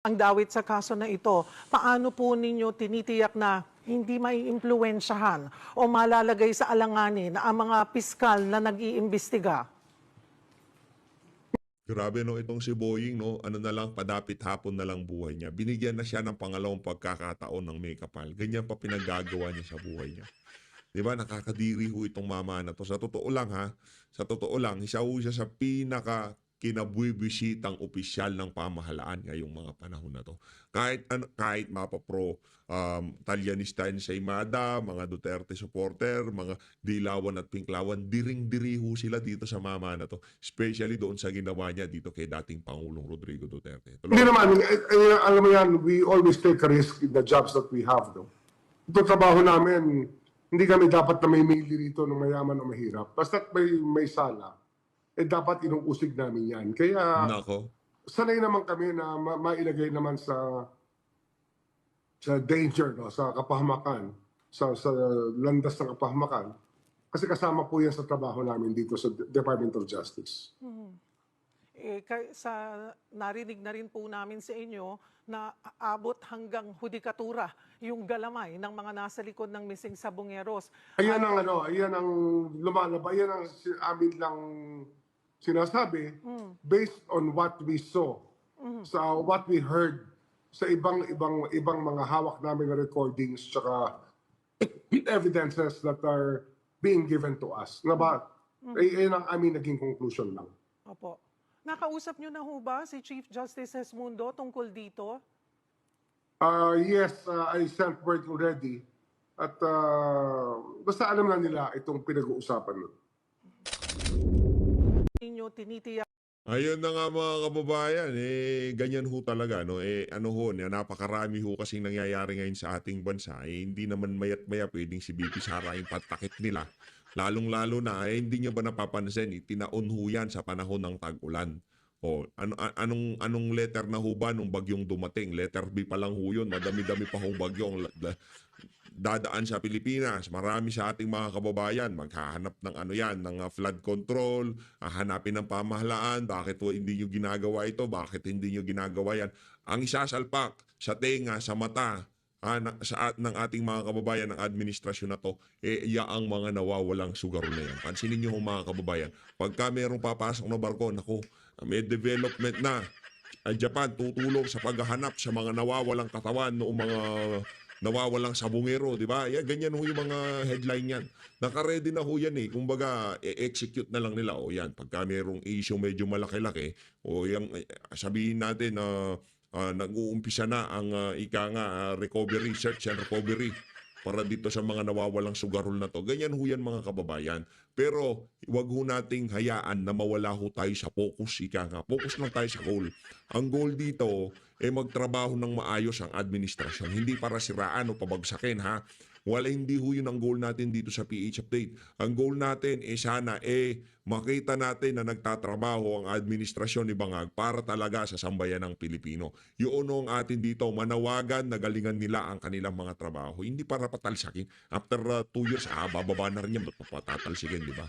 ang dawit sa kaso na ito, paano po ninyo tinitiyak na hindi maiimpluwensyahan o malalagay sa alanganin ang mga piskal na nag-iimbestiga? Grabe no, itong si Boying no, ano na lang, padapit hapon na lang buhay niya. Binigyan na siya ng pangalawang pagkakataon ng may kapal. Ganyan pa pinagagawa niya sa buhay niya. 'Di ba? Nakakadiri ho itong mama na to. Sa totoo lang ha, sa totoo lang, isa ho siya sa pinaka kinabuibisitang opisyal ng pamahalaan ngayong mga panahon na to. Kahit mapapro Talyanista and Saimada, mga Duterte supporter, mga Dilawan at Pinklawan, diring-diri ho sila dito sa mama na to. Especially doon sa ginawa niya dito kay dating Pangulong Rodrigo Duterte. Hindi naman, alam mo yan, we always take a risk in the jobs that we have. No? Ito trabaho namin, hindi kami dapat na may maili rito ng mayaman o mahirap. Basta't may sala, dapat inuusig namin yan. Kaya, Nako. sanay naman kami na mailagay naman sa danger, no? Sa kapahamakan, sa landas ng kapahamakan. Kasi kasama po yan sa trabaho namin dito sa Department of Justice. Narinig na rin po namin sa inyo na aabot hanggang hudikatura yung galamay ng mga nasa likod ng missing Sabongeros. Ayan ang lumalabas, ayan ang amin lang sinasabi based on what we saw, sa what we heard sa ibang mga hawak namin na recordings tsaka evidences that are being given to us. Na ba? Ayan ang aming naging conclusion lang. Opo. Nakausap nyo na ho ba si Chief Justice Esmundo tungkol dito? Yes, I sent word already. At basta alam na nila itong pinag-uusapan nun. Ninyo tinitiyak Ayun na nga mga kababayan, ganyan ho talaga, no? Napakarami ho kasing nangyayari ngayon sa ating bansa. Hindi naman mayat-maya pwedeng si BP Sara yung patakit nila. Lalong-lalo na, hindi niyo ba napapansin, tinaon ho yan sa panahon ng tag-ulan. Anong letter na ho ba nung bagyong dumating? Letter B pa lang ho yun, madami-dami pa hong bagyong dadaan sa Pilipinas. Marami sa ating mga kababayan maghahanap ng ng flood control, hanapin ng pamahalaan, bakit hindi nyo ginagawa ito, bakit hindi nyo ginagawa yan. Ang isasalpak sa tenga, sa mata ng ating mga kababayan ng administrasyon na to, ang mga nawawalang sugarol na yan. Pansinin nyo mga kababayan, pagka merong papasok na barko, naku, may development na. Japan tutulong sa paghahanap sa mga nawawalang katawan noong mga nawawalang sabungero, di ba? Ganyan ho yung mga headline yan. Naka-ready na ho yan eh. Kumbaga, execute na lang nila. O yan, pagka merong issue medyo malaki-laki, o yung, sabihin natin na nag-uumpisa na ang recovery, search and recovery para dito sa mga nawawalang sugarol na to. Ganyan ho yan mga kababayan. Pero wag ho nating hayaan na mawala ho tayo sa focus. Focus lang tayo sa goal. Ang goal dito, magtrabaho ng maayos ang administrasyon. Hindi para siraan o pabagsakin ha. Hindi ho yun ang goal natin dito sa PH Update. Ang goal natin sana makita natin na nagtatrabaho ang administrasyon ni Bangag para talaga sa sambayan ng Pilipino. Yun ang atin dito, manawagan na galingan nila ang kanilang mga trabaho. Hindi para patalsakin. After 2 years, bababa na rin yan. Ba't patatalsikin, di ba?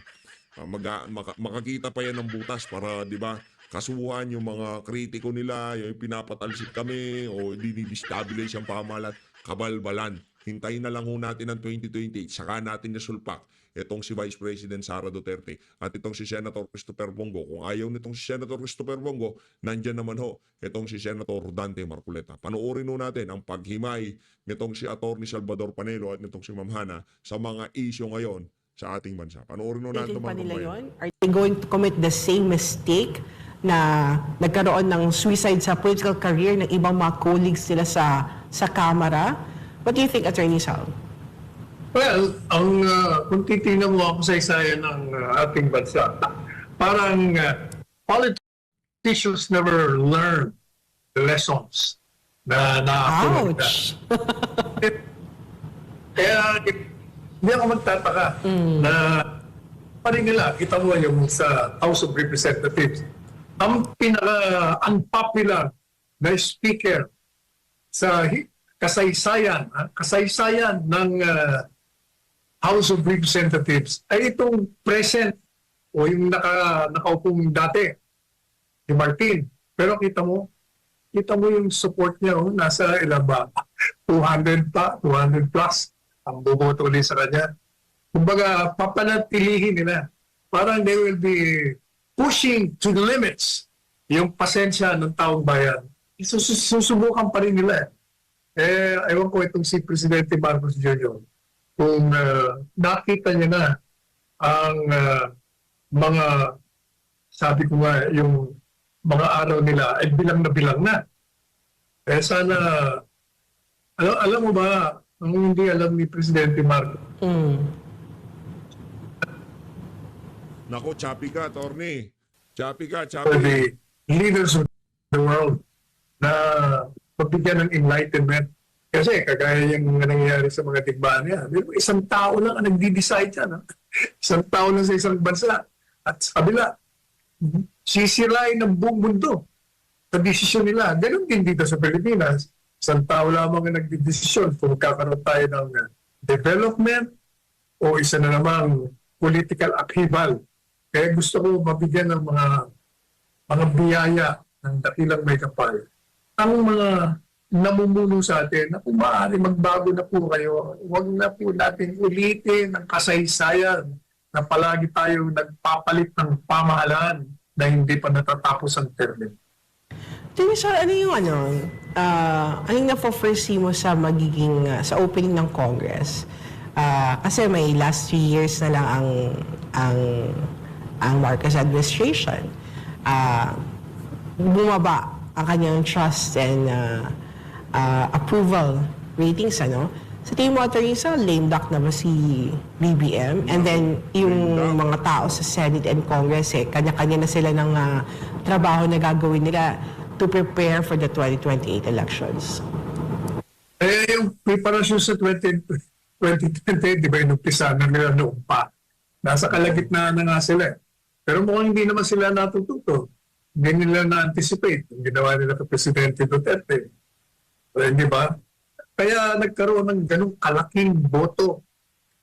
Makakita pa yan ng butas para, di ba, kasuhan yung mga kritiko nila, yung pinapatalsik kami, o dinidestabilize ang pamahalaan, kabalbalan. Hintayin na lang ho natin ang 2028, saka natin nasulpak itong si Vice President Sara Duterte at itong si Senator Christopher Bongo. Kung ayaw nitong si Senator Christopher Bongo, nandyan naman ho itong si Senator Dante Marcoleta. Panoorin ho natin ang paghimay nitong si Atty. Salvador Panelo at nitong si Ma'am Hana sa mga isyu ngayon sa ating bansa. Panoorin ho natin mga kababayan. Are they going to commit the same mistake na nagkaroon ng suicide sa political career ng ibang mga colleagues nila sa Kamara? What do you think, Attorney Sal? Well, kung titingnan mo ako sa isayan ng ating bansa, parang politicians never learn the lessons na Ouch! Kaya hindi ako magtataka na parin nila, kita mo yung sa House of Representatives, ang pinaka-unpopular na speaker sa kasaysayan ng House of Representatives ay itong present o yung nakaupong dati, si Martin. Pero kita mo, kita mo yung support niya, nasa ilan ba? 200 pa, 200 plus ang bumoto ulit sa kanya. Kumbaga, papanatilihin nila. Parang they will be pushing to the limits yung pasensya ng taong bayan. Susubukan pa rin nila. Ewan ko itong si Presidente Marcos Jr. Kung nakita niya na ang mga, sabi ko nga, yung mga araw nila ay bilang na. Sana, alam mo ba, ang hindi alam ni Presidente Marcos, Nako, choppy ka, attorney. Choppy ka, for choppy. the leaders of the world na pagbigyan ng enlightenment. Kasi kagaya yung nangyayari sa mga digmaan niya. Isang tao lang ang nagdi-decide yan. Ha? Isang tao lang sa isang bansa. At sa kabila, sisirain ng buong mundo sa desisyon nila. Ganun din dito sa Pilipinas. Isang tao lamang ang nagdi-desisyon kung magkakaroon tayo ng development o isa na namang political upheaval. Kaya gusto ko mabigyan ng mga biyaya ng dakilang may kapal. Ang mga namumuno sa atin na kung maaari magbago na po kayo, huwag na po natin ulitin ang kasaysayan na palagi tayong nagpapalit ng pamahalaan na hindi pa natatapos ang term. Tinisal, ano yung anong na-foresee mo sa magiging, sa opening ng Congress? Kasi may last 3 years na lang ang Marcos administration. Bumaba ang kanyang trust and approval ratings, ano? Sa tingin mo, Atty. Sal, lame duck na ba si BBM? And then, yung mga tao sa Senate and Congress, kanya-kanya na sila ng trabaho na gagawin nila to prepare for the 2028 elections. Yung preparasyon sa 2020, di ba, inumpisa na nila noong pa. Nasa kalagitnaan na nga sila. Pero mukhang hindi naman sila natututo. Hindi nila na-anticipate yung ginawa nila kay Presidente Duterte. Di ba? Kaya nagkaroon ng ganung kalaking boto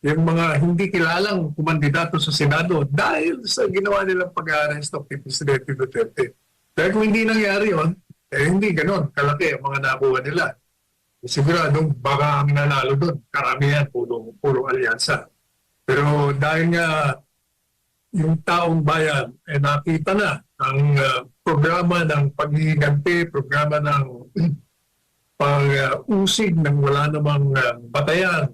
yung mga hindi kilalang kumandidato sa Senado dahil sa ginawa nilang pag-arrest kay Presidente Duterte. Dahil kung hindi nangyari yun, hindi ganon kalaki ang mga nakuha nila. Siguradong baka ang nanalo doon, karamihan, puro alyansa. Pero dahil nga yung taong bayan nakita na ang programa ng paghihiganti, programa ng pag-usig ng wala namang batayan,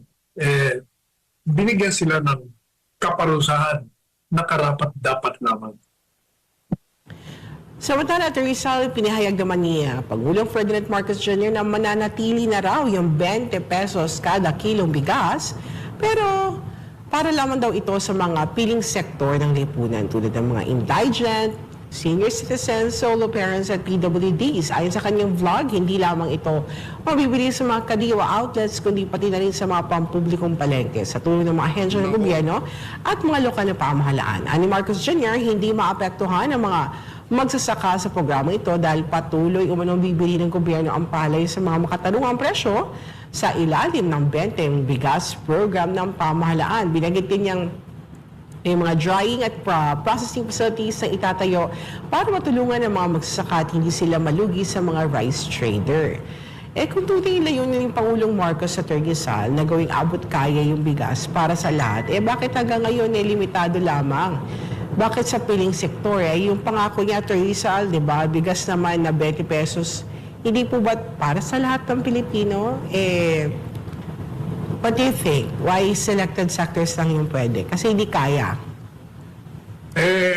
binigyan sila ng kaparusahan na karapat-dapat lamang. Samantala, Atty. Sal, pinahayag naman ni Pangulong Ferdinand Marcos Jr. na mananatili na raw yung 20 pesos kada kilong bigas, pero para lamang daw ito sa mga piling sektor ng lipunan tulad ng mga indigent, senior citizens, solo parents at PWDs. Ayon sa kanyang vlog, hindi lamang ito mabibili sa mga kadiwa outlets, kundi pati na rin sa mga pampublikong palengke sa tulong ng mga ahensya ng gobyerno at mga lokal na pamahalaan. Ani Marcos Jr., hindi maapektuhan ang mga magsasaka sa programa ito dahil patuloy umanong bibili ng gobyerno ang palay sa mga makatarungang presyo sa ilalim ng 20 bigas program ng pamahalaan. Binanggit din niyang may mga drying at processing facilities na itatayo para matulungan ang mga magsasaka at hindi sila malugi sa mga rice trader. Kung tuloy layunin ng Pangulong Marcos sa Sal na gawing abot kaya yung bigas para sa lahat, bakit hanggang ngayon limitado lamang? Bakit sa piling sektor? Yung pangako niya, Atty. Sal, di ba? Bigas naman na 20 pesos. Hindi po ba para sa lahat ng Pilipino? What do you think? Why selected sectors lang yung pwede? Kasi hindi kaya.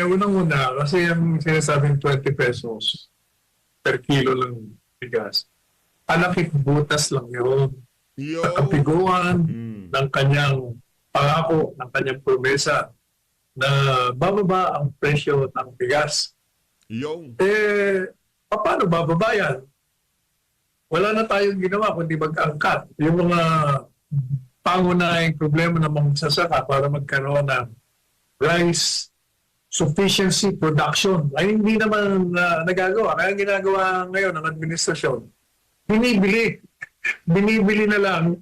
Unang-una, kasi yung sinasabing 20 pesos per kilo lang bigas, alakit butas lang yun. Sa kapiguan ng kanyang pangako, ng kanyang promesa na bababa ang presyo ng bigas. Paano bababa yan? Wala na tayong ginawa kundi mag-angkat. Yung mga pangunahing problema ng mga magsasaka para magkaroon ng rice sufficiency production ay hindi naman nagagawa. Kaya ginagawa ngayon ng administrasyon, binibili na lang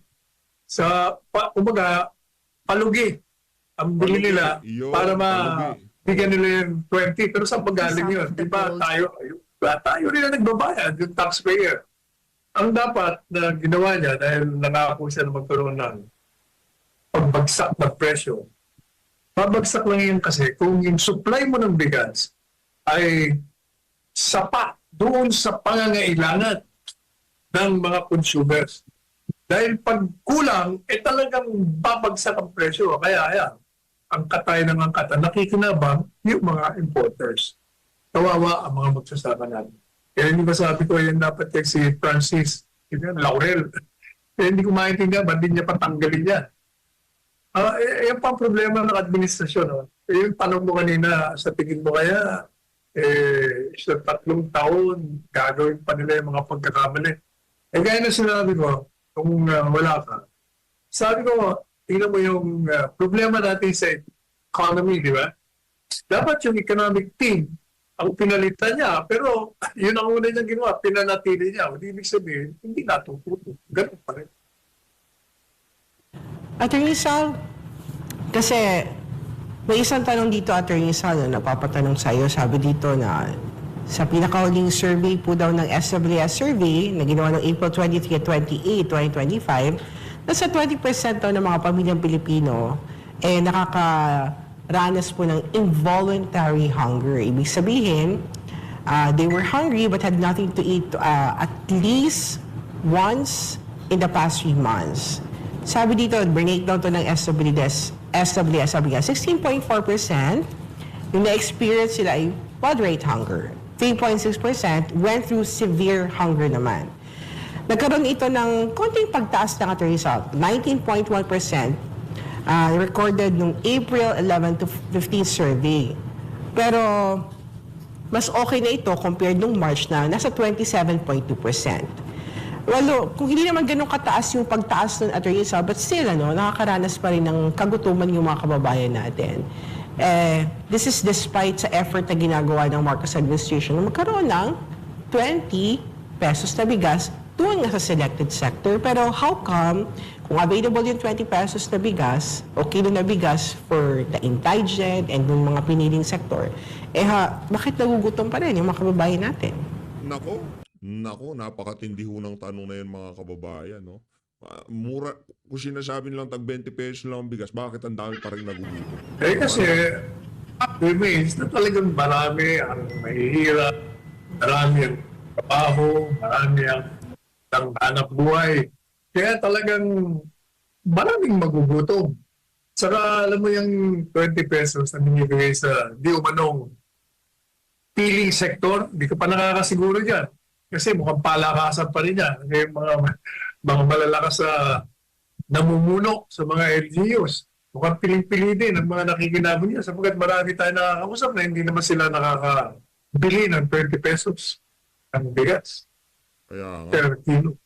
sa, palugi ang bili nila para mabigyan nila yung 20. Pero saan magaling yun? Di ba tayo, tayo rin ang nagbabayad, yung taxpayer. Ang dapat na ginawa niya dahil nangako siya na magkaroon ng pagbagsak ng presyo, babagsak lang yun kasi kung yung supply mo ng bigas ay sapat doon sa pangangailangan ng mga consumers. Dahil pag kulang, talagang babagsak ang presyo. Kaya ayan, ang katay ng angkata, nakikinabang yung mga importers. Kawawa ang mga magsasaka natin. Kaya hindi ba sabi ko, yan dapat kay si Francis Laurel. Kaya hindi ko maintindihan, ba't di niya patanggalin yan? Yan pa ang problema ng administrasyon. Yung tanong mo kanina, sa tingin mo kaya, sa 3 taon, gagawin pa nila yung mga pagkakamali. Gaya na sinabi ko, kung wala ka, sabi ko, tingnan mo yung problema natin sa economy, di ba? Dapat yung economic team, ang pinalitan niya, pero yun ang una niyang ginawa, pinanatili niya. Hindi ibig sabihin, hindi natututo. Ganun pa rin. Attorney Sal, kasi may isang tanong dito, Attorney Sal, na napapatanong sa iyo. Sabi dito na sa pinakahuling survey po daw ng SWS survey na ginawa ng April 23 at 28, 2025, nasa 20% daw ng mga pamilyang Pilipino nakakaranas po ng involuntary hunger. Ibig sabihin, they were hungry but had nothing to eat at least once in the past 3 months. Sabi dito, breakdown to ng SWS, sabi nga, 16.4% yung na-experience sila ay moderate hunger. 3.6% went through severe hunger naman. Nagkaroon ito ng konting pagtaas ng result. 19.1% recorded nung April 11 to 15 survey. Pero mas okay na ito compared nung March na nasa 27.2%. Well, kung hindi naman ganun kataas yung pagtaas ng result, but still, nakakaranas pa rin ng kagutuman yung mga kababayan natin. This is despite sa effort na ginagawa ng Marcos administration na magkaroon ng 20 pesos na bigas doon nga sa selected sector. Pero how come, kung available yung 20 pesos na bigas o kilo na bigas for the indigent and yung mga piniling sektor, bakit nagugutom pa rin yung mga kababayan natin? Nako, napakatindi ho ng tanong na yun mga kababayan, no? Mura, kung sinasabi nilang tag 20 pesos lang ang bigas, bakit ang dami pa rin nagugutom? Kasi, remains na talagang marami ang mahihirap, marami ang trabaho, marami ang hanap buhay. Kaya talagang maraming magugutom. Saka alam mo yung 20 pesos na binibigay sa di umanong piling sector, di ka pa nakakasiguro dyan. Kasi mukhang palakasan pa rin yan. Kaya mga malalakas sa namumuno sa mga LGUs. Mukhang piling-pili din ang mga nakikinabang niya sapagkat marami tayo nakakausap na hindi naman sila nakakabili ng 20 pesos ang bigas. Kaya nga. Per kilo.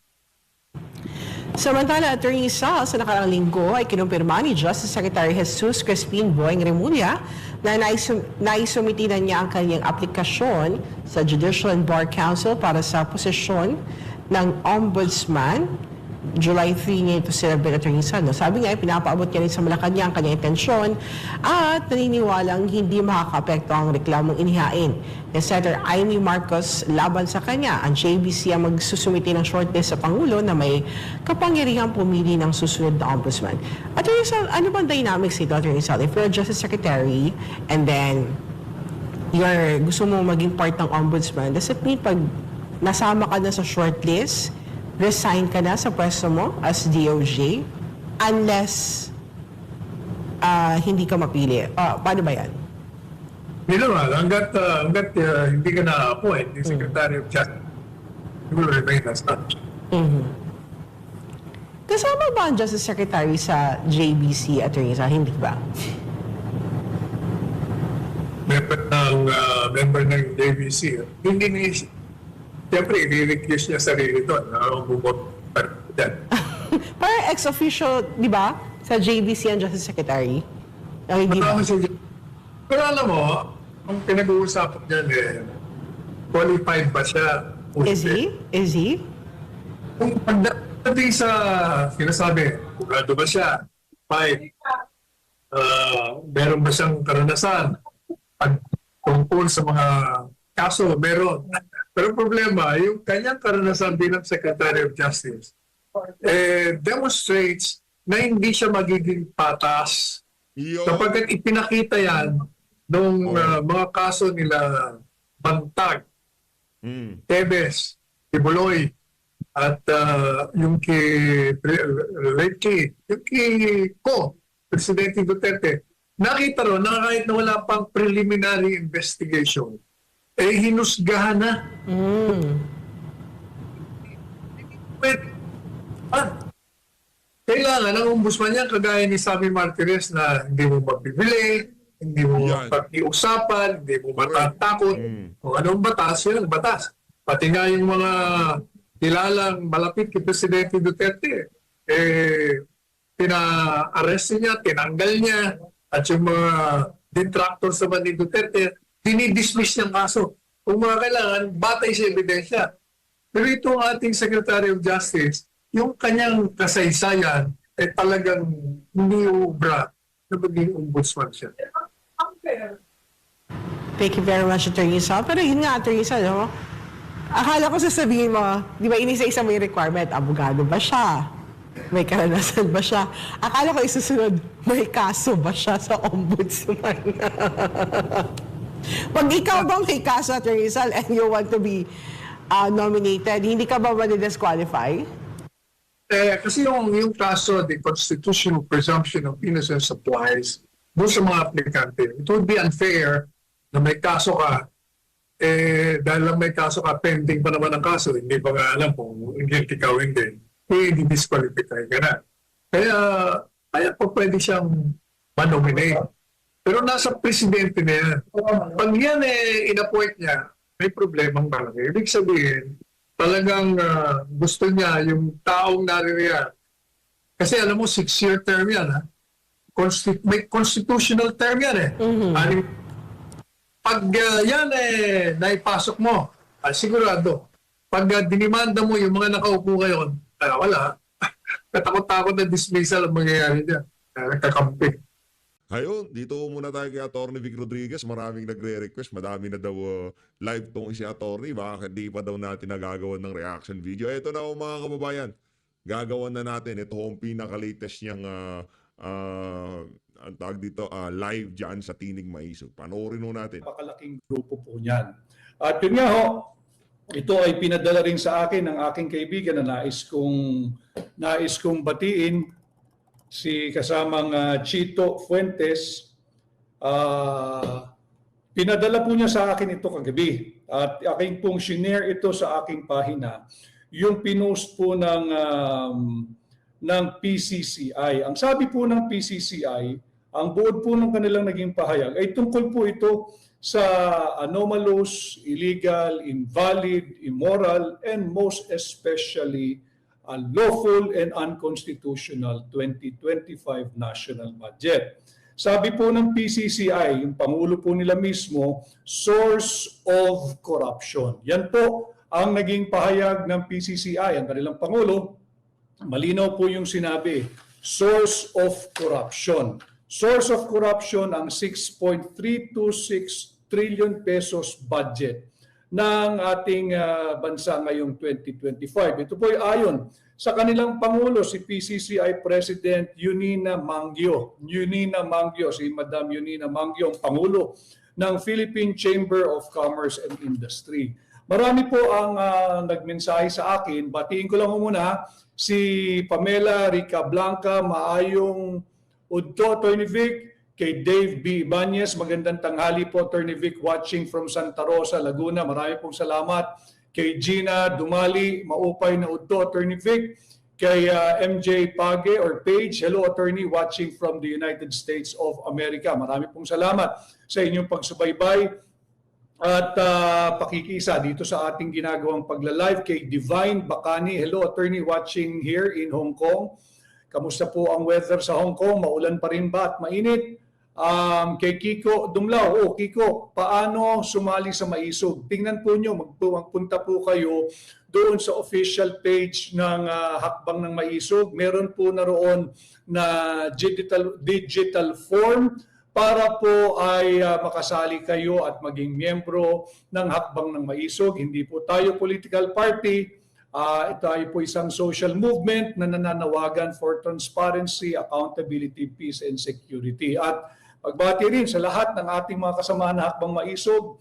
Samantala, Attorney Sal, sa nakaraang linggo ay kinumpirma ni Justice Secretary Jesus Crispin Boyeng Remulla na naisumiti na niya ang kanyang aplikasyon sa Judicial and Bar Council para sa posisyon ng Ombudsman. July 3 niya ito celebrate, Attorney Sal. Sabi nga, pinapaabot niya rin sa Malacanang ang kanyang intensyon at naniniwalang hindi makakapekto ang reklamong inihain ni Senator Amy Marcos laban sa kanya. Ang JBC ang magsusumiti ng shortlist sa Pangulo na may kapangyarihang pumili ng susunod na ombudsman. Attorney Sal, ano bang dynamics ito, Attorney Sal? If you're a Justice Secretary and then gusto mo maging part ng ombudsman, does it mean pag nasama ka na sa shortlist, resign ka na sa pwesto mo as DOJ unless hindi ka mapili? Paano ba yan? Hindi naman, hanggat hindi ka na-appoint, yung Secretary of Justice, you will remain as such. Kasama ba ang Justice Secretary sa JBC, Attorney Sal? Hindi ba? Member ng JBC, hindi ni siyempre, i-recuse niya sarili doon. Bumot pa rin. Parang ex-official, di ba? Sa JBC ang Justice Secretary. Hindi ba? Pero alam mo, ang pinag-uusapan niyan qualified ba siya? Is he? Is he? Kung pagdating sa sinasabi, kurado ba siya? Fine. Meron ba siyang karanasan? Tungkol sa mga kaso, meron. Pero problema, yung kanyang karanasan bilang Secretary of Justice demonstrates na hindi siya magiging patas. Yun. Kapag ipinakita yan nung mga kaso nila Bantag, Tebes, Tibuloy, at yung kay Ko, Presidente Duterte, nakita ron na kahit na wala pang preliminary investigation, hinusgahan na. Wait, kailangan ang ombudsman niya, kagaya ni Sammy Martinez, na hindi mo magbibili, hindi mo pag-iusapan, hindi mo matatakot. Kung anong batas, yun ang batas. Pati nga yung mga kilalang malapit kay Presidente Duterte, pina-arrest niya, tinanggal niya, at yung mga detractors naman ni Duterte, dinidismiss niyang kaso. Kung mga kailangan, batay sa ebidensya. Pero ito ang ating Secretary of Justice, yung kanyang kasaysayan ay talagang hindi ubra na maging ombudsman siya. Thank you very much, Attorney Sal. Pero yun nga, Attorney Sal, no? Akala ko sasabihin mo, di ba inisa-isa may requirement, abogado ba siya? May karanasan ba siya? Akala ko isusunod, may kaso ba siya sa ombudsman? Pag ikaw bang may kaso, Attorney Sal, and you want to be nominated, hindi ka ba ma-disqualify? Kasi yung kaso, the constitutional presumption of innocence applies doon sa mga aplikante. It would be unfair na may kaso ka, dahil lang may kaso ka, pending pa naman ang kaso, hindi pa nga alam kung guilty ka o hindi, disqualify ka na. Kaya po pwede siyang manominate. Pero nasa presidente na yan. Pag yan in-appoint niya, may problemang malaki. Ibig sabihin, talagang gusto niya yung taong naririyan. Kasi alam mo, 6-year term yan. Ha? May constitutional term yan eh. Pag yan naipasok mo, sigurado, pag dinimanda mo yung mga nakaupo ngayon, wala. Katakot-takot na dismissal ang mangyayari niya. Nagkakampi. Ayun, dito muna tayo kay Atty. Vic Rodriguez. Maraming nagre-request. Madami na daw live tong si Atty. Bakit di pa daw natin nagagawan ng reaction video? Ito na mga kababayan. Gagawan na natin. Ito ang pinaka-latest niyang ang tawag dito, live dyan sa Tinig Maisog. Panoorin mo natin. Napakalaking grupo po niyan. At yun nga ho, ito ay pinadala rin sa akin ng aking kaibigan na nais kong batiin, si kasamang Chito Fuentes. Pinadala po niya sa akin ito kagabi at aking pong shinare ito sa aking pahina, yung pinost po ng PCCI. Ang sabi po ng PCCI, ang buod po ng kanilang naging pahayag ay tungkol po ito sa anomalous, illegal, invalid, immoral, and most especially unlawful and unconstitutional 2025 national budget. Sabi po ng PCCI, yung pangulo po nila mismo, source of corruption. Yan po ang naging pahayag ng PCCI, ang kanilang pangulo. Malinaw po yung sinabi, source of corruption. Source of corruption ang 6.326 trillion pesos budget ng ating bansa ngayong 2025. Ito po ay ayon sa kanilang Pangulo, si PCCI President Yunina Mangyo. Si Madam Yunina Mangyo, ang Pangulo ng Philippine Chamber of Commerce and Industry. Marami po ang nagmensahe sa akin. Batiin ko lang muna si Pamela Rica Blanca, maayong udto, Attorney Vic. Kay Dave B. Ibanez, magandang tanghali po, Attorney Vic, watching from Santa Rosa, Laguna. Marami pong salamat. Kay Gina Dumali, maupay na udto, Attorney Vic. Kay MJ Page or Page, hello Attorney, watching from the United States of America. Marami pong salamat sa inyong pagsubaybay at pakikisa dito sa ating ginagawang pagla-live. Kay Divine Bacani, hello Attorney, watching here in Hong Kong. Kamusta po ang weather sa Hong Kong? Maulan pa rin ba at mainit? Kay Kiko Dumlao, Kiko, paano sumali sa Maisog? Tingnan po nyo, magpunta po kayo doon sa official page ng Hakbang ng Maisog. Meron po na roon na digital form para po ay makasali kayo at maging miyembro ng Hakbang ng Maisog. Hindi po tayo political party. Tayo po isang social movement na nananawagan for transparency, accountability, peace, and security. At pagbati rin sa lahat ng ating mga kasama na Hakbang Maisog.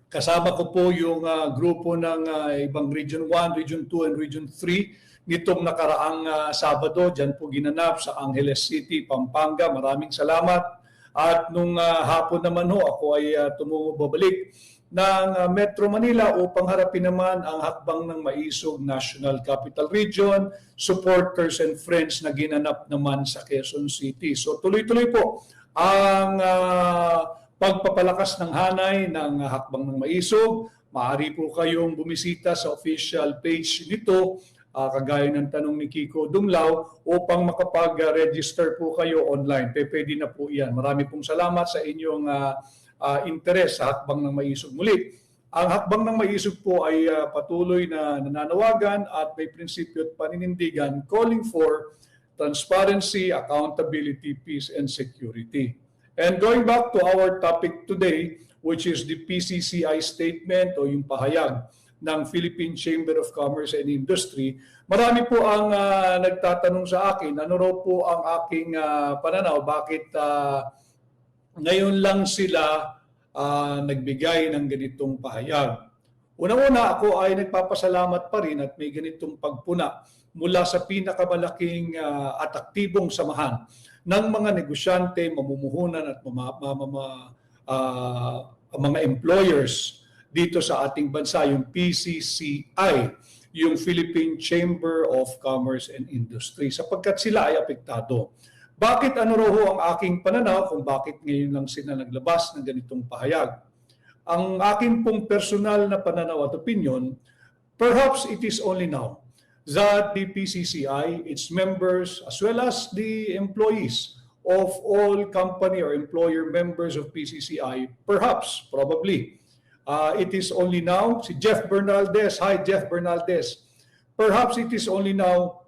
Kasama ko po yung grupo ng ibang Region 1, Region 2, and Region 3 nitong nakaraang Sabado. Diyan po ginanap sa Angeles City, Pampanga. Maraming salamat. At nung hapon naman ako ay babalik ng Metro Manila upang harapin naman ang Hakbang ng Maisog National Capital Region, supporters and friends na ginanap naman sa Quezon City. So tuloy-tuloy po ang pagpapalakas ng hanay ng Hakbang ng Maisog. Maaari po kayong bumisita sa official page nito, kagaya ng tanong ni Kiko Dumlao, upang makapag-register po kayo online. Pwede na po yan. Marami pong salamat sa inyong interes sa Hakbang ng Maisog. Muli, ang Hakbang ng Maisog po ay patuloy na nananawagan at may prinsipyo at paninindigan calling for transparency, accountability, peace, and security. And going back to our topic today, which is the PCCI statement o yung pahayag ng Philippine Chamber of Commerce and Industry, marami po ang nagtatanong sa akin, ano raw po ang aking pananaw, bakit ngayon lang sila nagbigay ng ganitong pahayag. Una-una, ako ay nagpapasalamat pa rin at may ganitong pagpuna mula sa pinakamalaking at aktibong samahan ng mga negosyante, mamumuhunan at mga employers dito sa ating bansa, yung PCCI, yung Philippine Chamber of Commerce and Industry, sapagkat sila ay apektado. Bakit ano raw ho ang aking pananaw kung bakit ngayon lang sila naglabas ng ganitong pahayag? Ang aking pong personal na pananaw at opinion, perhaps it is only now that the PCCI, its members, as well as the employees of all company or employer members of PCCI, perhaps, probably, it is only now, si Jeff Bernaldez, hi Jeff Bernaldez, perhaps it is only now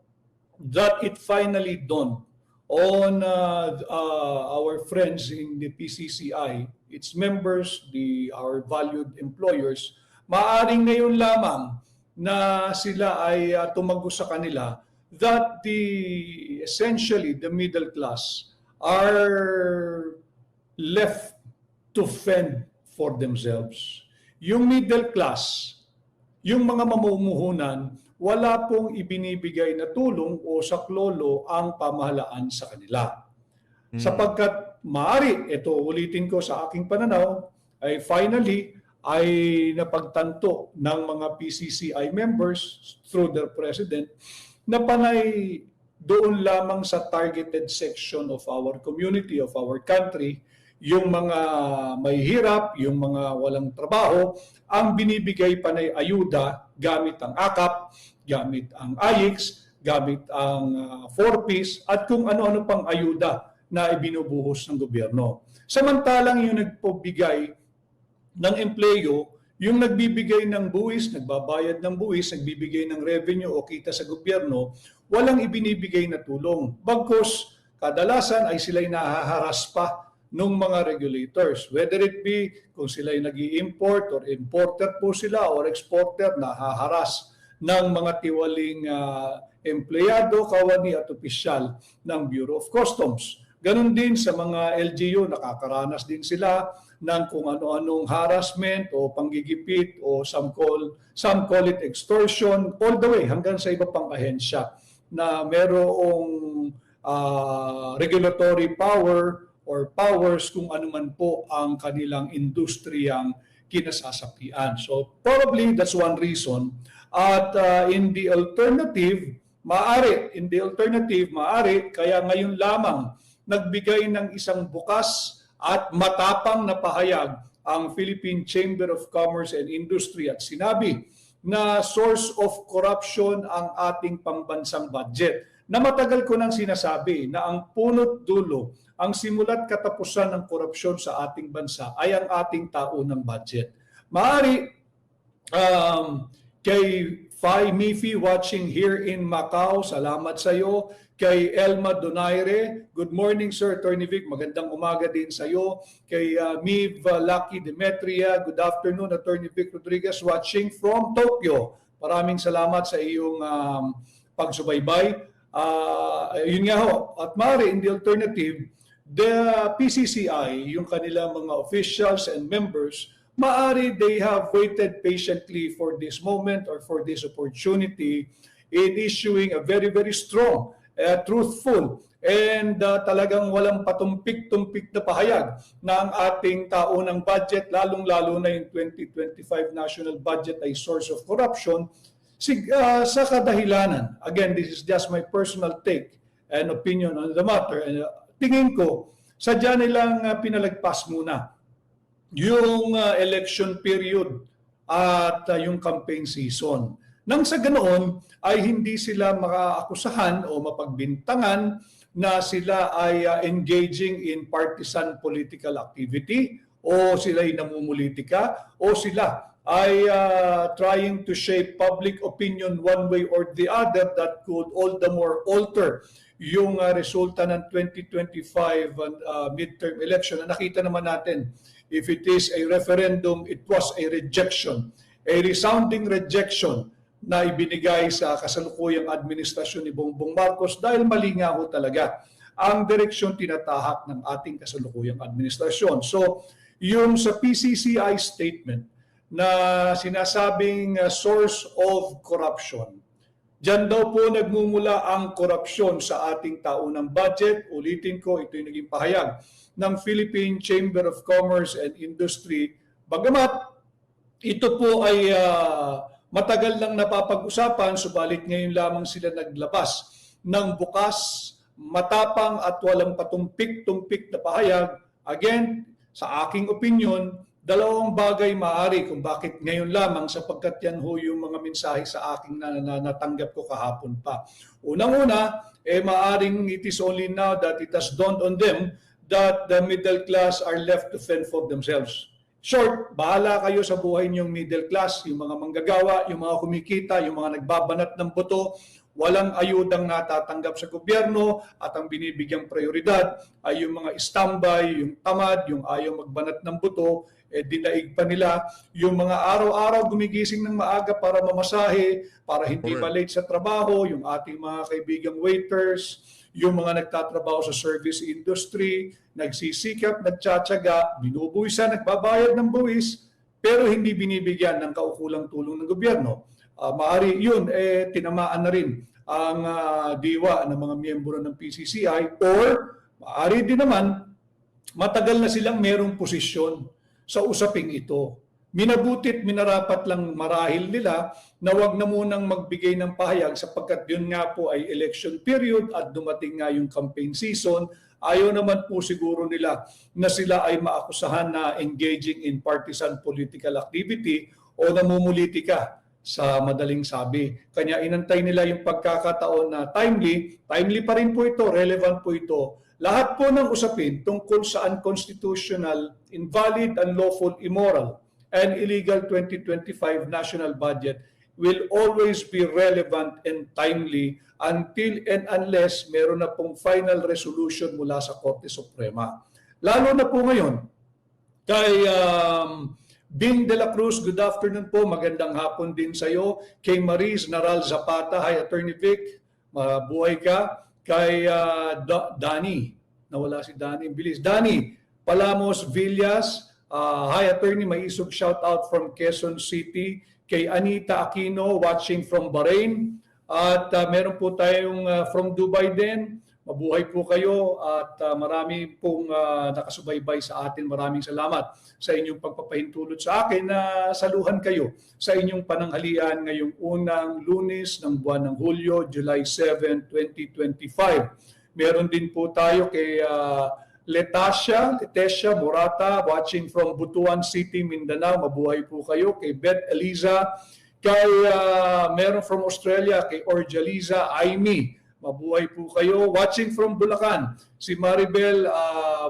that it finally dawned on our friends in the PCCI, its members, our valued employers, maaaring ngayon lamang na sila ay tumagos sa kanila that essentially the middle class are left to fend for themselves. Yung middle class, yung mga mamumuhunan, wala pong ibinibigay na tulong o saklolo ang pamahalaan sa kanila. Sapagkat maaari, ito ulitin ko sa aking pananaw, ay finally ay napagtanto ng mga PCCI members through their president na panay doon lamang sa targeted section of our community, of our country, yung mga may hirap, yung mga walang trabaho, ang binibigay panay ayuda gamit ang AKAP, gamit ang AIX, gamit ang 4Ps, at kung ano-ano pang ayuda na ibinubuhos ng gobyerno. Samantalang yung nagpabigay ng empleyo, yung nagbibigay ng buwis, nagbabayad ng buwis, nagbibigay ng revenue o kita sa gobyerno, walang ibinibigay na tulong. Bagkus, kadalasan ay sila'y nahaharas pa ng mga regulators. Whether it be kung sila'y nag-i-import or importer po sila or exporter, nahaharas ng mga tiwaling empleyado, kawani at opisyal ng Bureau of Customs. Ganon din sa mga LGU, nakakaranas din sila ng kung ano-anong harassment o panggigipit o some call it extortion, all the way hanggang sa iba pang ahensya na merong regulatory power or powers kung ano man po ang kanilang industriyang kinasasapian. So probably that's one reason. At in the alternative, maaari kaya ngayon lamang nagbigay ng isang bukas at matapang na pahayag ang Philippine Chamber of Commerce and Industry at sinabi na source of corruption ang ating pambansang budget. Na matagal ko nang sinasabi na ang punot dulo, ang simula't katapusan ng korupsyon sa ating bansa ay ang ating taunang budget. Maaari, Kay Fai Mifi watching here in Macau, salamat sa iyo. Kay Elma Donaire, good morning Sir Attorney Vic, magandang umaga din sa iyo. Kay Miv Lucky Demetria, good afternoon Attorney Vic Rodriguez watching from Tokyo. Maraming salamat sa iyong pagsubaybay. Yun nga ho, at maaari in the alternative, the PCCI, yung kanilang mga officials and members, maaari they have waited patiently for this moment or for this opportunity in issuing a very, very strong, truthful, and talagang walang patumpik-tumpik na pahayag na ang ating taunang budget, lalong-lalo na yung 2025 national budget ay source of corruption, sa kadahilanan. Again, this is just my personal take and opinion on the matter. And tingin ko, sadya nilang pinalagpas muna yung election period at yung campaign season. Nang sa ganoon ay hindi sila makaakusahan o mapagbintangan na sila ay engaging in partisan political activity o sila ay namumulitika o sila ay trying to shape public opinion one way or the other that could all the more alter yung resulta ng 2025 midterm election. Na nakita naman natin, if it is a referendum, it was a rejection, a resounding rejection na ibinigay sa kasalukuyang administrasyon ni Bongbong Marcos dahil mali nga ho talaga ang direksyon tinatahak ng ating kasalukuyang administrasyon. So, yung sa PCCI statement na sinasabing source of corruption, diyan daw po nagmumula ang korupsyon sa ating taunang budget. Ulitin ko, ito yung naging pahayag ng Philippine Chamber of Commerce and Industry. Bagamat ito po ay matagal lang napapag-usapan, subalit ngayon lamang sila naglabas ng bukas, matapang at walang patumpik-tumpik na pahayag. Again, sa aking opinion, dalawang bagay maaari kung bakit ngayon lamang sapagkat yan ho yung mga mensahe sa aking natanggap ko kahapon pa. Unang-una, maaring it is only now that it has dawned on them that the middle class are left to fend for themselves. Short, bahala kayo sa buhay niyong middle class, yung mga manggagawa, yung mga kumikita, yung mga nagbabanat ng buto, walang ayudang natatanggap sa gobyerno at ang binibigyang prioridad ay yung mga standby, yung tamad, yung ayaw magbanat ng buto, dinaig pa nila, yung mga araw-araw gumigising ng maaga para mamasahe, para hindi malate sa trabaho, yung ating mga kaibigang waiters, yung mga nagtatrabaho sa service industry, nagsisikap, nagtsatsaga, binubuwisan, nagbabayad ng buwis, pero hindi binibigyan ng kaukulang tulong ng gobyerno. Maari yun, tinamaan na rin ang diwa ng mga miyembro ng PCCI or maari din naman, matagal na silang merong posisyon sa usaping ito. Minabutit, minarapat lang marahil nila na wag na munang magbigay ng pahayag sapagkat yun nga po ay election period at dumating nga yung campaign season. Ayaw naman po siguro nila na sila ay maakusahan na engaging in partisan political activity o namumulitika sa madaling sabi. Kanya inantay nila yung pagkakataon na timely pa rin po ito, relevant po ito. Lahat po ng usapin tungkol sa unconstitutional, invalid, unlawful, immoral, and illegal 2025 national budget will always be relevant and timely until and unless meron na pong final resolution mula sa Korte Suprema. Lalo na po ngayon, kay Bing de la Cruz, good afternoon po, magandang hapon din sa iyo. Kay Maris Naral Zapata, hi Attorney Vic, mabuhay ka. Kay Danny, nawala si Danny, bilis. Danny Palamos Villas, hi Attorney, may isog shout out from Quezon City. Kay Anita Aquino watching from Bahrain. At meron po tayong from Dubai din. Mabuhay po kayo at marami pong nakasubaybay sa atin. Maraming salamat sa inyong pagpapahintulot sa akin na saluhan kayo sa inyong pananghalian ngayong unang Lunes ng buwan ng Hulyo, July 7, 2025. Meron din po tayo kay Leticia Morata watching from Butuan City, Mindanao. Mabuhay po kayo. Kay Beth Eliza, kay meron from Australia, kay Orjaliza Aimee. Mabuhay po kayo. Watching from Bulacan, si Maribel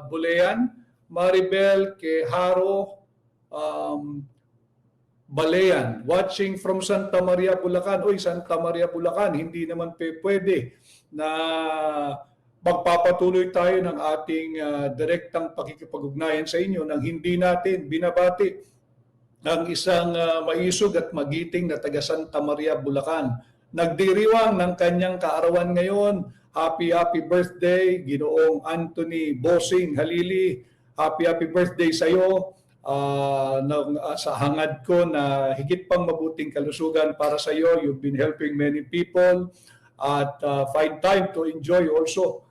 Bulean, Maribel Quejaro, Balean, watching from Santa Maria, Bulacan. Uy, Santa Maria, Bulacan, hindi naman pwede na magpapatuloy tayo ng ating direktang pakikipag-ugnayan sa inyo nang hindi natin binabati ang isang maisog at magiting na taga Santa Maria, Bulacan. Nagdiriwang ng kanyang kaarawan ngayon. Happy birthday, Ginoong Anthony Bossing Halili. Happy birthday sa iyo. Sa hangad ko na higit pang mabuting kalusugan para sa iyo. You've been helping many people at find time to enjoy also.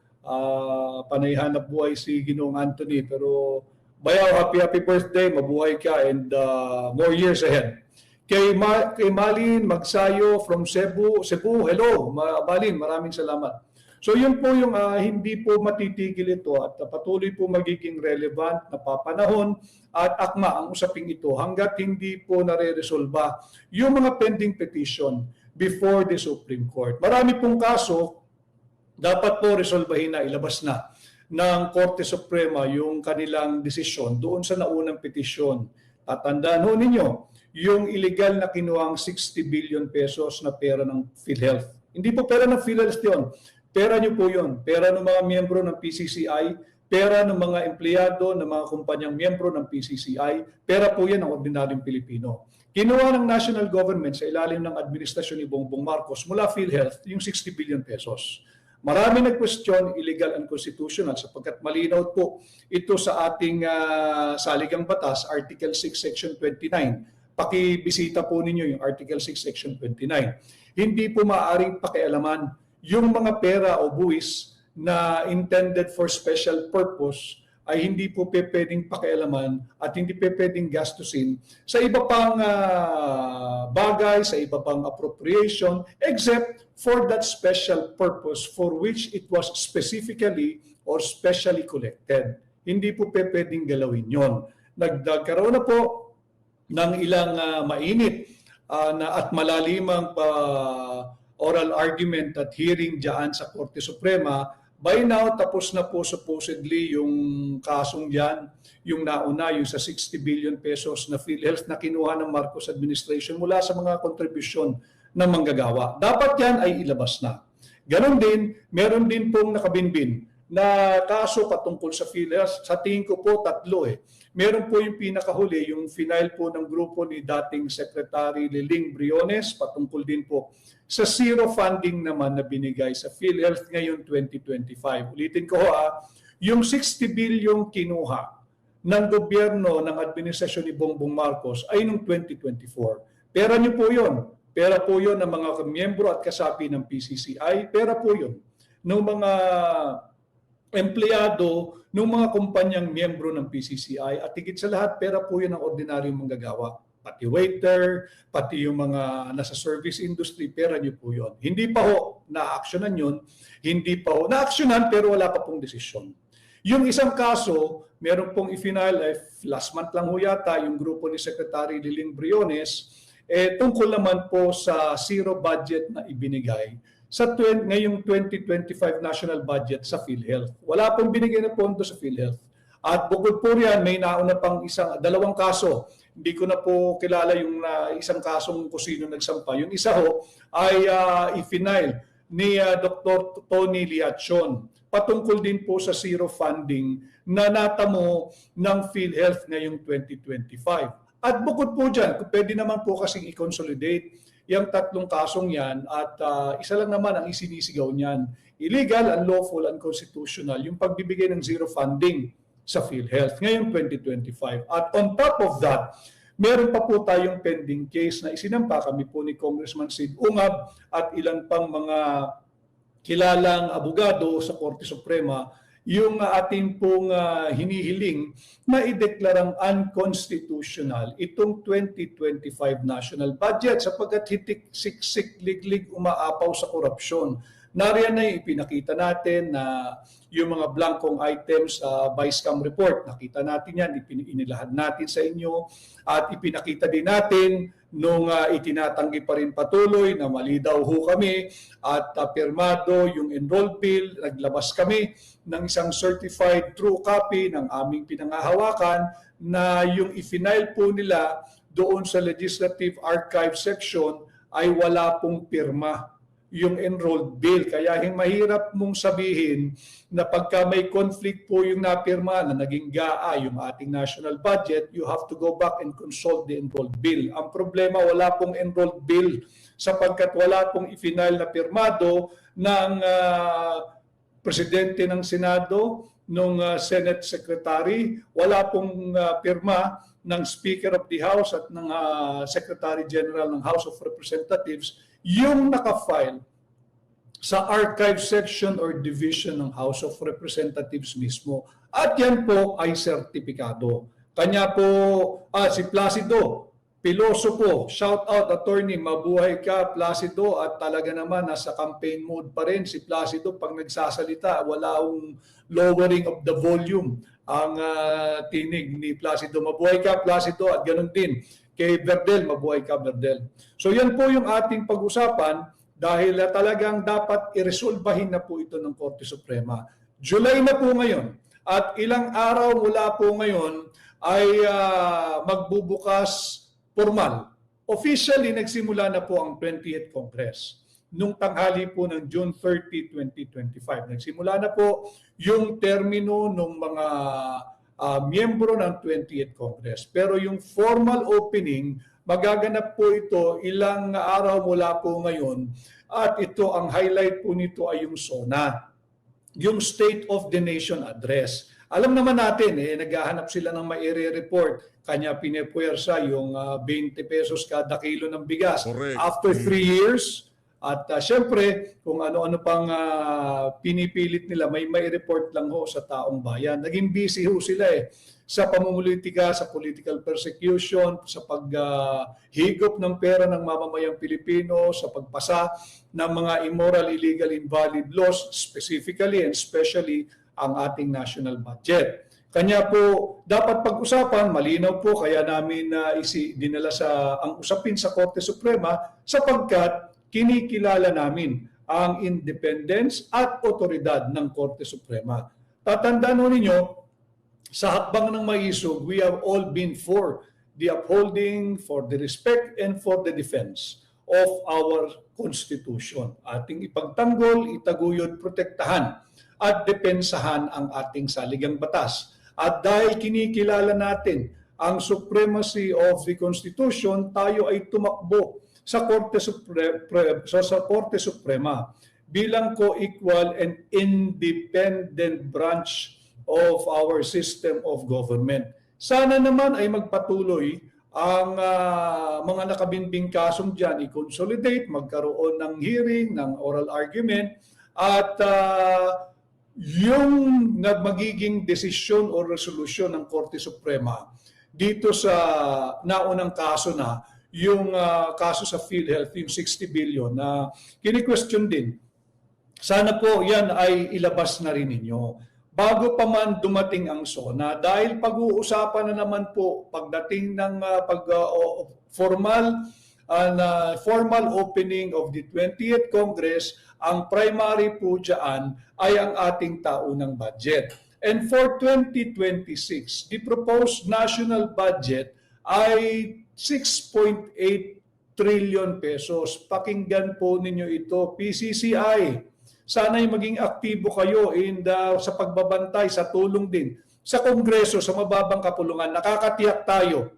Panayhanap buhay si Ginoong Anthony. Pero bayaw, happy birthday, mabuhay ka and more years ahead. Kay Malin Magsayo from Cebu, hello Malin, maraming salamat. So yun po yung hindi po matitigil ito at patuloy po magiging relevant na papanahon at akma ang usaping ito hanggat hindi po nare-resolba yung mga pending petition before the Supreme Court. Marami pong kaso dapat po resolbahin na, ilabas na ng Korte Suprema yung kanilang desisyon doon sa naunang petisyon. Tatandaan ho ninyo, yung illegal na kinuhang 60 billion pesos na pera ng PhilHealth. Hindi po pera ng PhilHealth yun. Pera nyo po yun. Pera ng mga miyembro ng PCCI, pera ng mga empleyado ng mga kumpanyang miyembro ng PCCI, pera po yan ng ordinaryong Pilipino. Kinuha ng national government sa ilalim ng administrasyon ni Bongbong Marcos mula PhilHealth yung 60 billion pesos. Marami nag-question, illegal and constitutional sapagkat malinaw po ito sa ating saligang batas, Article 6, Section 29. Pakibisita po ninyo yung Article 6, Section 29. Hindi po maaaring pakialaman yung mga pera o buwis na intended for special purpose ay hindi po pwedeng pakialaman at hindi pwedeng gastusin sa iba pang bagay, sa iba pang appropriation, except for that special purpose for which it was specifically or specially collected. Hindi po pwedeng galawin yon. Nagkaroon na po ng ilang mainit at malalimang oral argument at hearing dyan sa Korte Suprema. By now, tapos na po supposedly yung kasong yan, yung nauna, yung sa 60 billion pesos na PhilHealth na kinuha ng Marcos administration mula sa mga kontribusyon ng manggagawa. Dapat yan ay ilabas na. Ganon din, meron din pong nakabinbin na kaso patungkol sa PhilHealth. Sa tingin ko po, tatlo eh. Meron po yung pinakahuli, yung final po ng grupo ni dating Secretary Liling Briones, patungkol din po sa zero funding naman na binigay sa PhilHealth ngayon 2025. Ulitin ko yung 60 billion kinuha ng gobyerno ng administrasyon ni Bongbong Marcos ay noong 2024. Pera niyo po yun. Pera po yun ng mga miyembro at kasapi ng PCCI. Pera po yun ng mga empleyado ng mga kumpanyang miyembro ng PCCI at higit sa lahat, pera po yun ng ordinaryong manggagawa. Pati waiter, pati yung mga nasa service industry, pera nyo po yun. Hindi pa ho na-actionan yun, hindi pa ho na-actionan pero wala pa pong desisyon. Yung isang kaso, meron pong i-final, last month lang ho yata, yung grupo ni Secretary Liling Briones, tungkol naman po sa zero budget na ibinigay sa ngayong 2025 national budget sa PhilHealth. Wala pong binigay na pondo sa PhilHealth. At bukod po riyan, may nauna pang dalawang kaso. Hindi ko na po kilala yung isang kasong kung sino nagsampa. Yung isa ho ay i-final ni Dr. Tony Liachon. Patungkol din po sa zero funding na natamo ng PhilHealth ngayong 2025. At bukod po dyan, pwede naman po kasing i-consolidate yung tatlong kasong yan at isa lang naman ang isinisigaw niyan. Illegal, unlawful, unconstitutional, yung pagbibigay ng zero funding sa PhilHealth ngayong 2025. At on top of that, meron pa po tayong pending case na isinampa kami po ni Congressman Sid Ungab at ilan pang mga kilalang abogado sa Korte Suprema yung ating pong hinihiling na ideklarang unconstitutional itong 2025 national budget sapagkat hitik, siksik, liglig, umaapaw sa korupsyon. Nariyan na ipinakita natin na yung mga blankong items sa Vice-Cam report. Nakita natin yan, inilahad natin sa inyo at ipinakita din natin nung itinatanggi pa rin patuloy na mali daw ho kami at pirmado yung enrolled bill, naglabas kami ng isang certified true copy ng aming pinangahawakan na yung i-final po nila doon sa Legislative Archive section ay wala pong pirma yung enrolled bill. Kaya mahirap mong sabihin na pagka may conflict po yung napirma na naging GAA, yung ating national budget, you have to go back and consult the enrolled bill. Ang problema, wala pong enrolled bill sapagkat wala pong ifinal na pirmado ng Presidente ng Senado, nung Senate Secretary, wala pong pirma ng Speaker of the House at ng Secretary General ng House of Representatives, yung nakafile sa archive section or division ng House of Representatives mismo. At yan po ay sertipikado. Kanya po si Placido Piloso po, shout out attorney, mabuhay ka Placido, at talaga naman nasa campaign mode pa rin si Placido pag nagsasalita, wala akong lowering of the volume ang tinig ni Placido. Mabuhay ka Placido, at ganun din kay Verdel, mabuhay ka Verdel. So yan po yung ating pag-usapan dahil talagang dapat iresolbahin na po ito ng Korte Suprema. July na po ngayon at ilang araw mula po ngayon ay magbubukas formal. Officially, nagsimula na po ang 20th Congress. Nung tanghali po ng June 30, 2025. Nagsimula na po yung termino ng mga miyembro ng 20th Congress. Pero yung formal opening, magaganap po ito ilang araw mula po ngayon. At ito, ang highlight po nito ay yung SONA, yung State of the Nation Address. Alam naman natin, naghahanap sila ng maire-report. Kanya pinepuwersa yung 20 pesos kada kilo ng bigas. Correct. After 3 years, at syempre, kung ano-ano pang pinipilit nila, may report lang ho sa taong bayan. Naging busy ho sila sa pamumulitika, sa political persecution, sa paghigop ng pera ng mamamayang Pilipino, sa pagpasa ng mga immoral, illegal, invalid laws, specifically and especially ang ating national budget. Kanya po dapat pag-usapan, malinaw po, kaya namin dinala ang usapin sa Korte Suprema sapagkat kinikilala namin ang independence at otoridad ng Korte Suprema. Tatandaan ninyo, sa hakbang ng maisog, we have all been for the upholding, for the respect, and for the defense of our Constitution. Ating ipagtanggol, itaguyod, protektahan at depensahan ang ating saligang batas. At dahil kinikilala natin ang supremacy of the Constitution, tayo ay tumakbo sa Korte Suprema bilang co-equal and independent branch of our system of government. Sana naman ay magpatuloy ang mga nakabinbing kasong dyan, i-consolidate, magkaroon ng hearing, ng oral argument, at yung magiging desisyon o resolusyon ng Korte Suprema dito sa naunang kaso na, yung kaso sa PhilHealth, yung 60 billion na kini-question din. Sana po yan ay ilabas na rin ninyo bago pa man dumating ang SONA, dahil pag-uusapan na naman po pagdating ng formal opening of the 20th Congress. Ang primary po dyan ay ang ating taunang budget. And for 2026, the proposed national budget ay 6.8 trillion pesos. Pakinggan po ninyo ito, PCCI. Sana'y maging aktibo kayo sa pagbabantay, sa tulong din sa Kongreso, sa mababang kapulungan. Nakakatiyak tayo,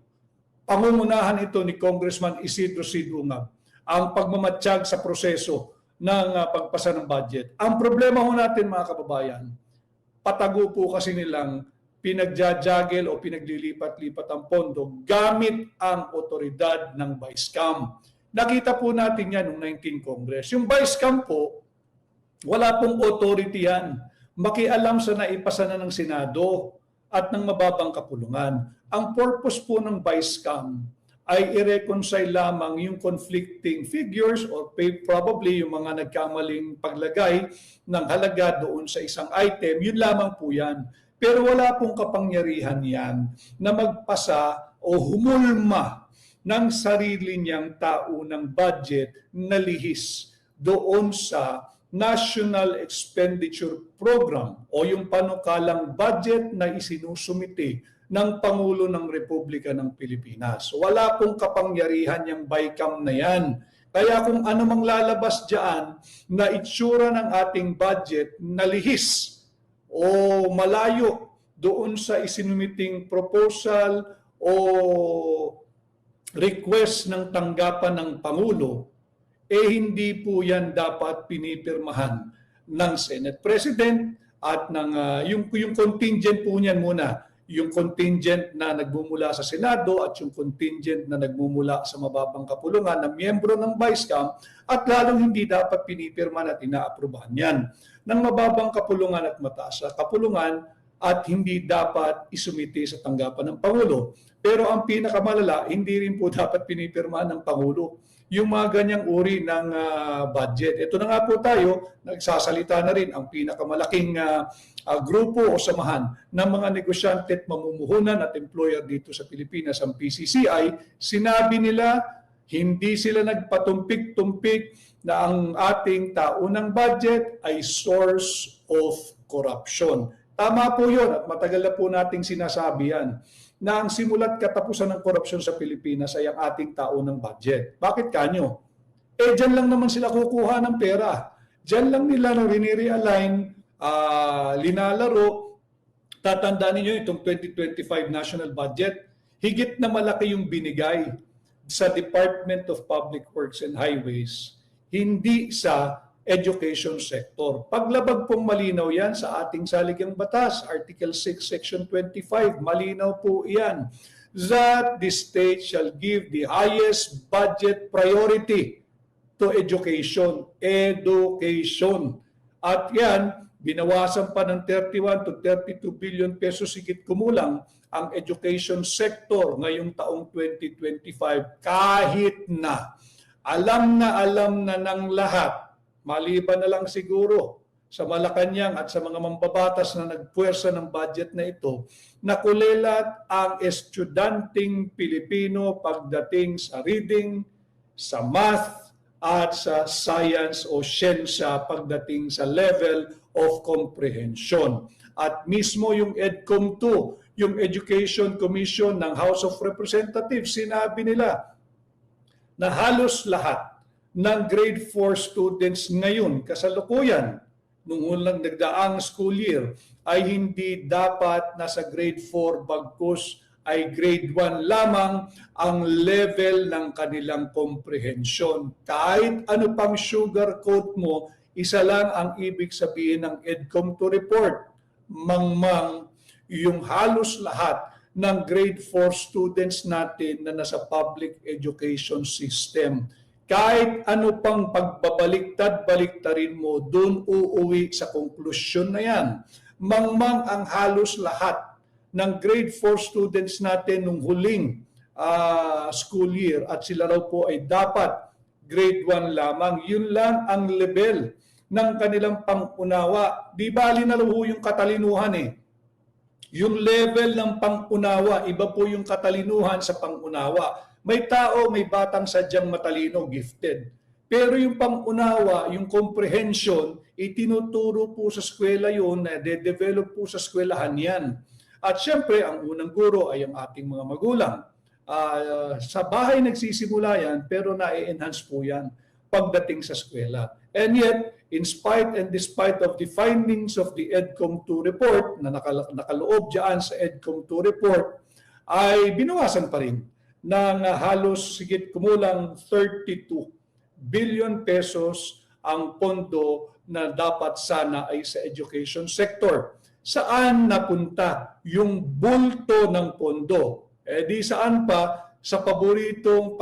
pangungunahan ito ni Congressman Isidro C. Dungab, ang pagmamatsyag sa proseso ng pagpasa ng budget. Ang problema ho natin, mga kababayan, patago po kasi nilang pinagjajagel o pinaglilipat-lipat ang pondo gamit ang otoridad ng Vice-Cam. Nakita po natin yan noong 19 Congress. Yung Vice-Cam po, wala pong authority yan. Makialam sa naipasa na ng Senado at ng mababang kapulungan. Ang purpose po ng Vice-Cam ay i-reconcile lamang yung conflicting figures or probably yung mga nagkamaling paglagay ng halaga doon sa isang item. Yun lamang po yan. Pero wala pong kapangyarihan yan na magpasa o humulma ng sarili niyang taunang budget na lihis doon sa National Expenditure Program o yung panukalang budget na isinusumite ng Pangulo ng Republika ng Pilipinas. Wala pong kapangyarihan yung BICAM na yan. Kaya kung ano mang lalabas dyan na itsura ng ating budget na lihis o malayo doon sa isinumiting proposal o request ng tanggapan ng Pangulo, hindi po yan dapat pinipirmahan ng Senate President at ng yung contingent po niyan muna, yung contingent na nagmumula sa Senado at yung contingent na nagmumula sa mababang kapulungan na miyembro ng BICAM, at lalong hindi dapat pinipirma at inaaprubahan yan ng mababang kapulungan at mataas na kapulungan, at hindi dapat isumiti sa tanggapan ng Pangulo. Pero ang pinakamalala, hindi rin po dapat pinipirmahan ng Pangulo yung mga ganyang uri ng budget. Ito na nga po tayo, nagsasalita na rin ang pinakamalaking grupo o samahan ng mga negosyante at mamumuhunan at employer dito sa Pilipinas, ang PCCI. Sinabi nila, hindi sila nagpatumpik-tumpik na ang ating taunang budget ay source of corruption. Tama po yun at matagal na po nating sinasabi yan, na ang simulat katapusan ng korupsyon sa Pilipinas ay ang ating taunang budget. Bakit kanyo? Dyan lang naman sila kukuha ng pera. Dyan lang nila na rini-realign, linalaro. Tatandaan niyo itong 2025 national budget, higit na malaki yung binigay sa Department of Public Works and Highways, hindi sa education sector. Paglabag pong malinaw yan sa ating saligang batas, Article 6, Section 25, malinaw po yan, that the state shall give the highest budget priority to education. Education. At yan, binawasan pa ng 31 to 32 billion pesos higit kumulang ang education sector ngayong taong 2025, kahit na alam na ng lahat, maliban na lang siguro sa Malacanang at sa mga mambabatas na nagpuwersa ng budget na ito, na kulelat ang estudanting Pilipino pagdating sa reading, sa math, at sa science o siyensya pagdating sa level of comprehension. At mismo yung EDCOM 2, yung Education Commission ng House of Representatives, sinabi nila na halos lahat ng grade 4 students ngayon, kasalukuyan, nung unang nagdaang school year, ay hindi dapat nasa grade 4 bagkus ay grade 1 lamang ang level ng kanilang comprehension. Kahit ano pang sugarcoat mo, isa lang ang ibig sabihin ng EDCOM 2 report. Mangmang yung halos lahat ng grade 4 students natin na nasa public education system, kahit ano pang pagbabaliktad-baliktarin mo, doon uuwi sa konklusyon na yan. Mangmang ang halos lahat ng grade 4 students natin nung huling school year at sila raw po ay dapat grade 1 lamang. Yun lang ang level ng kanilang pangunawa. Di bali na raw yung katalinuhan eh. Yung level ng pangunawa, iba po yung katalinuhan sa pangunawa. May tao, may batang sadyang matalino, gifted. Pero yung pangunawa, yung comprehension, itinuturo po sa eskwela yun, de-develop po sa eskwelahan yan. At syempre, ang unang guro ay ang ating mga magulang. Sa bahay nagsisimula yan, pero na-enhance po yan pagdating sa eskwela. And yet, in spite and despite of the findings of the EDCOM 2 report, na nakaloob dyan sa EDCOM 2 report, ay binawasan pa rin ng halos sigit kumulang 32 billion pesos ang pondo na dapat sana ay sa education sector. Saan napunta yung bulto ng pondo? Di saan pa sa paboritong